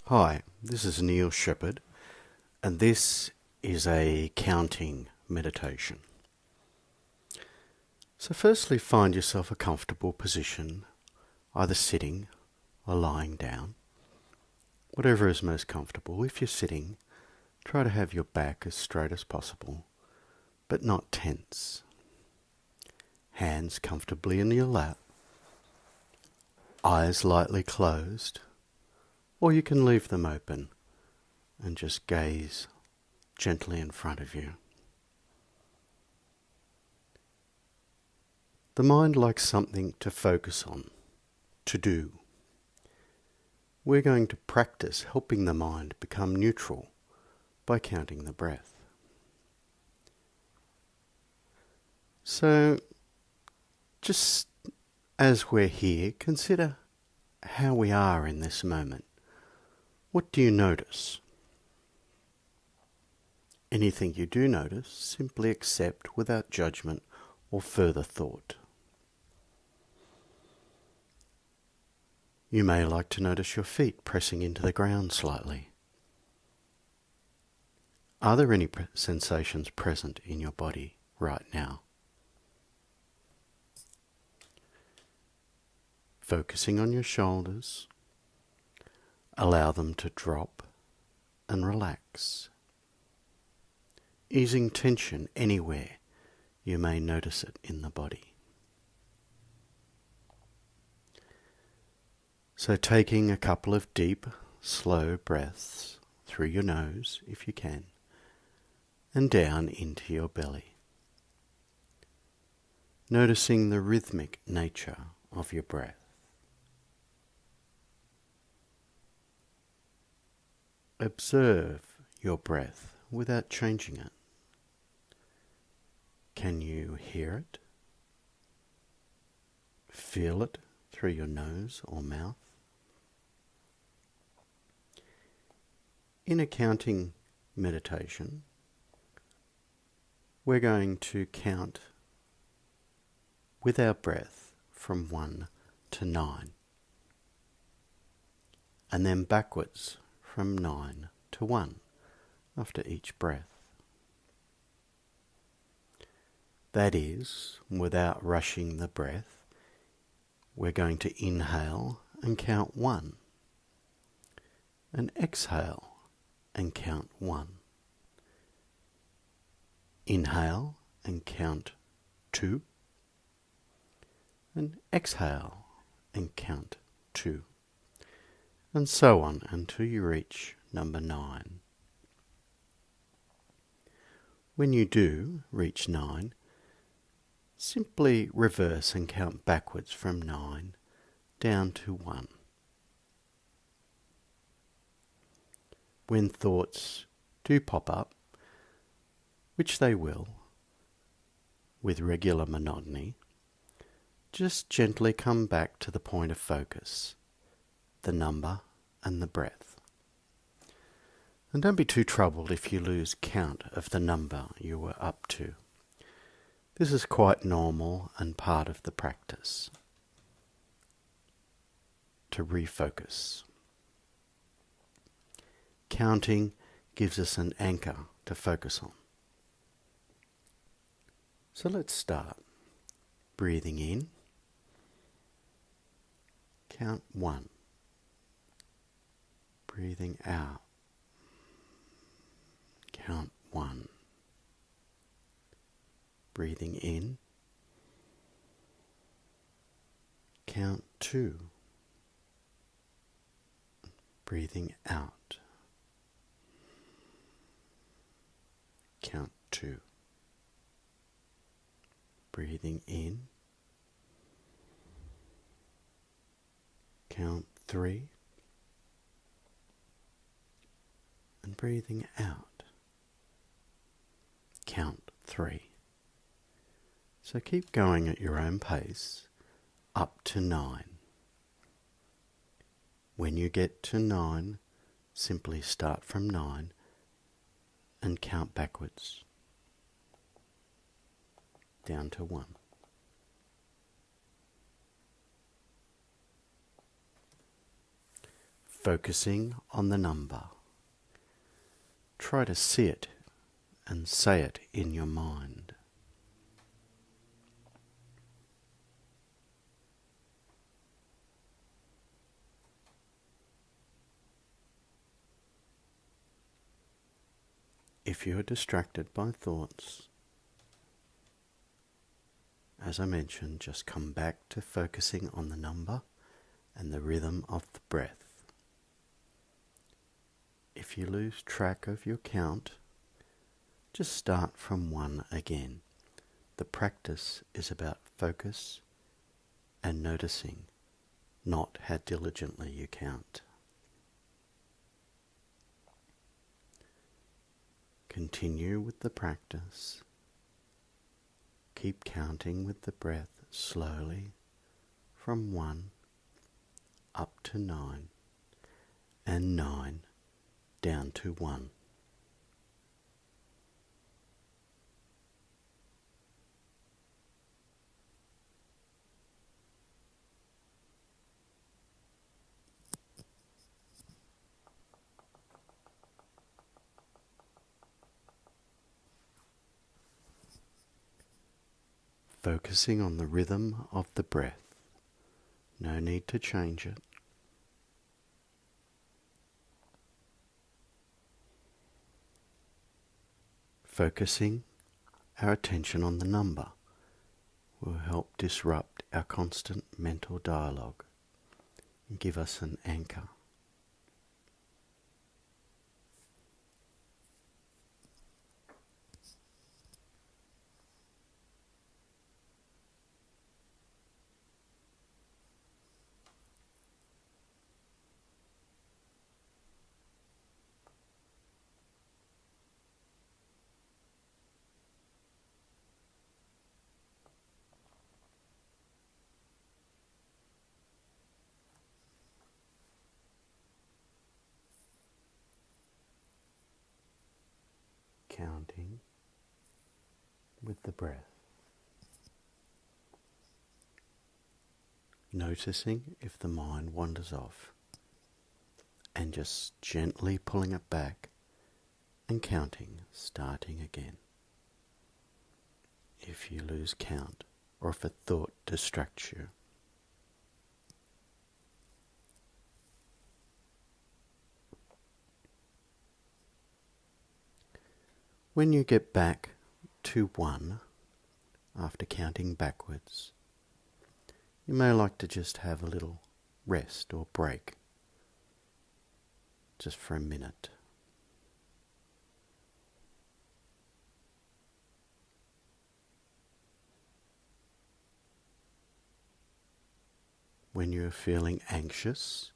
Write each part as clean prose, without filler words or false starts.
Hi, this is Neil Shepherd, and this is a counting meditation. So firstly, find yourself a comfortable position, either sitting or lying down, whatever is most comfortable. If you're sitting, try to have your back as straight as possible, but not tense. Hands comfortably in your lap, eyes lightly closed, or you can leave them open and just gaze gently in front of you. The mind likes something to focus on, to do. We're going to practice helping the mind become neutral by counting the breath. So, just as we're here, consider how we are in this moment. What do you notice? Anything you do notice, simply accept without judgment or further thought. You may like to notice your feet pressing into the ground slightly. Are there any sensations present in your body right now? Focusing on your shoulders, allow them to drop and relax, easing tension anywhere you may notice it in the body. So taking a couple of deep, slow breaths through your nose, if you can, and down into your belly. Noticing the rhythmic nature of your breath. Observe your breath without changing it. Can you hear it? Feel it through your nose or mouth? In a counting meditation, we're going to count with our breath from 1 to 9, and then backwards from 9 to 1 after each breath. That is, without rushing the breath, we're going to inhale and count 1, and exhale and count 1. Inhale and count 2, and exhale and count 2, and so on until you reach number 9. When you do reach 9, simply reverse and count backwards from 9 down to 1. When thoughts do pop up, which they will, with regular monotony, just gently come back to the point of focus, the number and the breath. And don't be too troubled if you lose count of the number you were up to. This is quite normal and part of the practice. To refocus. Counting gives us an anchor to focus on. So let's start. Breathing in. Count 1. Breathing out. Count 1. Breathing in. Count 2. Breathing out. Count 2. Breathing in. Count 3. And breathing out. Count 3. So keep going at your own pace up to 9. When you get to 9, simply start from 9 and count backwards down to 1. focusing on the number. Try to see it and say it in your mind. If you are distracted by thoughts, as I mentioned, just come back to focusing on the number and the rhythm of the breath. If you lose track of your count, just start from 1 again. The practice is about focus and noticing, not how diligently you count. Continue with the practice. Keep counting with the breath slowly from 1 up to 9 and 9 down to 1. Focusing on the rhythm of the breath. No need to change it. Focusing our attention on the number will help disrupt our constant mental dialogue and give us an anchor. Counting with the breath. Noticing if the mind wanders off and just gently pulling it back and counting, starting again. If you lose count or if a thought distracts you. When you get back to 1 after counting backwards, you may like to just have a little rest or break, just for a minute. When you're feeling anxious,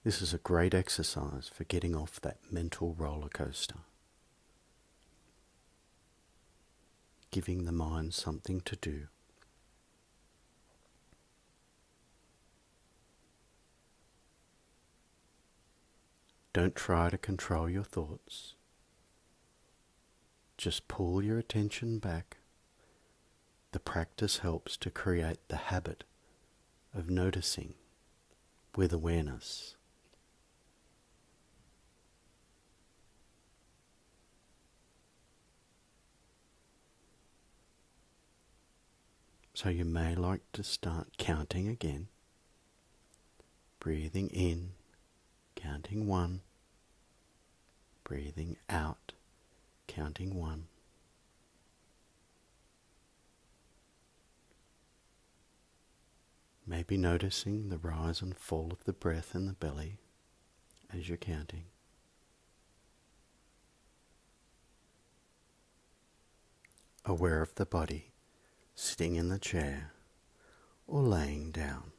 this is a great exercise for getting off that mental roller coaster. Giving the mind something to do. Don't try to control your thoughts. Just pull your attention back. The practice helps to create the habit of noticing with awareness. So you may like to start counting again. Breathing in, counting 1. Breathing out, counting 1. Maybe noticing the rise and fall of the breath in the belly as you're counting. Aware of the body, sitting in the chair or laying down.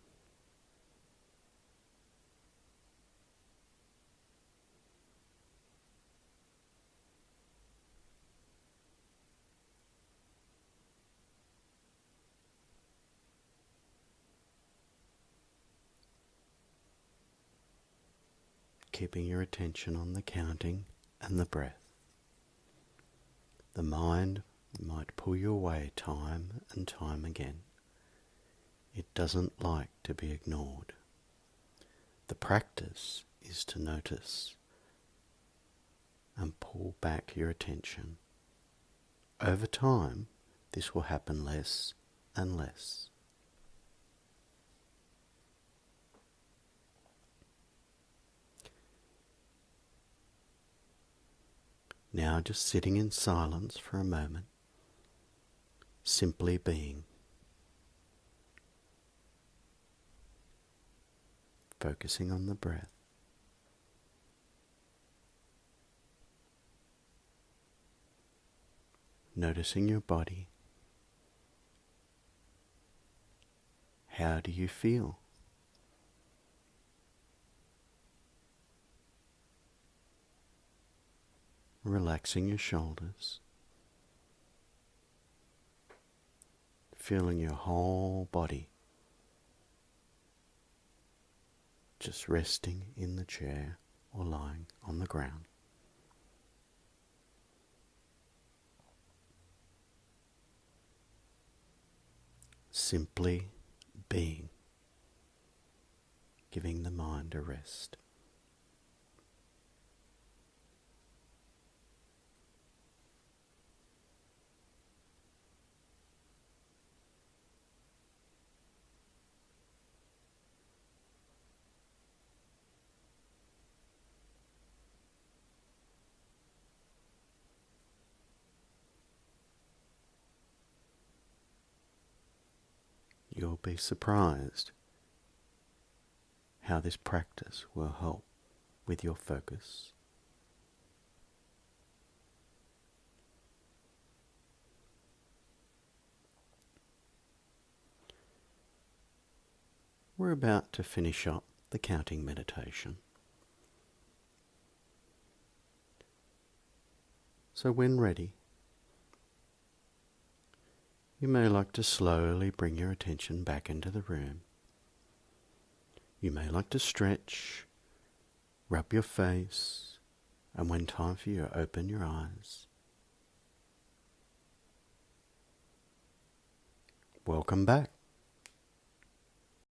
Keeping your attention on the counting and the breath. The mind might pull you away time and time again. It doesn't like to be ignored. The practice is to notice and pull back your attention. Over time, this will happen less and less. Now just sitting in silence for a moment, simply being. Focusing on the breath. Noticing your body. How do you feel? Relaxing your shoulders. Feeling your whole body just resting in the chair or lying on the ground. Simply being, giving the mind a rest. You'll be surprised how this practice will help with your focus. We're about to finish up the counting meditation. So when ready, you may like to slowly bring your attention back into the room. You may like to stretch, rub your face, and when time for you, open your eyes. Welcome back.